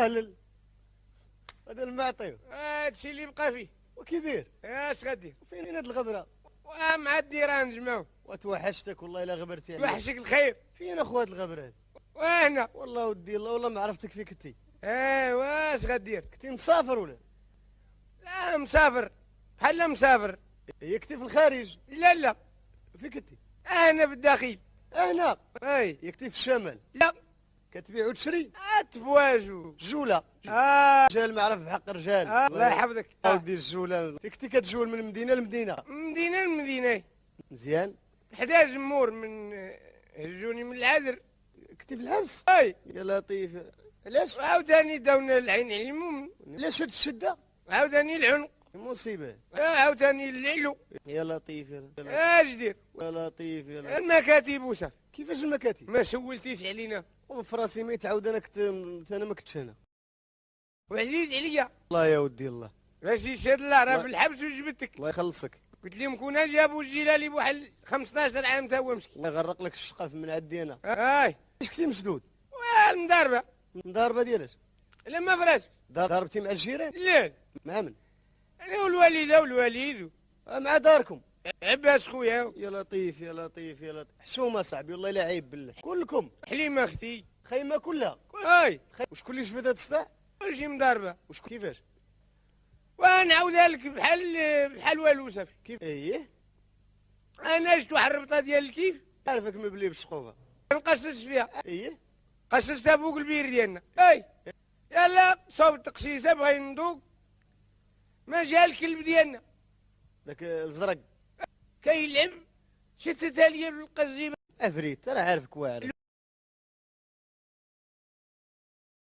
وهلل هذا المعطي هادشي اللي بقى فيه. وكي داير؟ اش غدير؟ فين هاد الغبره؟ مع الديران جمعو. وتوحشتك والله الا غبرتي عليا. توحشك الخير. فين اخو هاد الغبره هاد؟ وهنا والله ودي الله والله ما عرفتك فين كنتي. واش غدير؟ كنتي مسافر ولا؟ لا مسافر بحال مسافر. هي كنتي في الخارج؟ لا فين كنتي؟ انا في الداخل. هنا؟ هي كنتي في الشمال؟ لا كتبيع وتشري؟ تفواجو جولة رجال معرف بحق رجال. الله يحفظك. ودي الجولة فين كنتي كتجول من مدينة لمدينة؟ مدينة لمدينة. مزيان. حدا جمهور من هجوني من العذر. كنتي في الحبس؟ يا لطيف. علاش؟ عاوداني داونا العين علموم. علاش هاد الشدة؟ عاوداني العنق. مصيبة. عاوداني اللعلو. يا لطيف يا لطيف. اش دير؟ يا لطيف يا لطيف. المكاتب وصافي. كيفاش المكاتب؟ ما سولتيش علينا. وفي راسي ما يتعاود انا كنت انا ما كنتش هنا. وعزيز عليا. الله يا ودي الله. ماشي شاد الله راه في الحبس وجبتك. الله يخلصك. قلت لهم كون جابوا الجيلالي بواحد 15 عام تا هو مسكين. الله يغرق لك الشقاف من عندي انا. اش كنتي مشدود؟ المضاربه. مضاربه ديالاش؟ لما فراش. ضربتي مع الجيران؟ لا مع من؟ انا والوالده والوالد. مع داركم؟ عباس خويا. يا لطيف يا لطيف يا لطيف. حشومه صاحبي والله لا عيب بالله. كلكم؟ حليمه اختي. خيمه كلها؟ وشكون اللي جبد هاد الصداع؟ شي مضاربه. كيفاش؟ ونعاودها لك بحال والو صافي. كيف؟ ايه انا شفت واحد الربطه ديال الكيف. عارفك مبلي بالشقوفه. نقصص فيها. ايه قصصتها فوق البير ديالنا. يلا صوب التقشيصه بغا ينضوق. ما جا الكلب ديالنا داك الزرق كيلعب. شتتها ليا بالقزيمه. افريت انا عارفك واعر.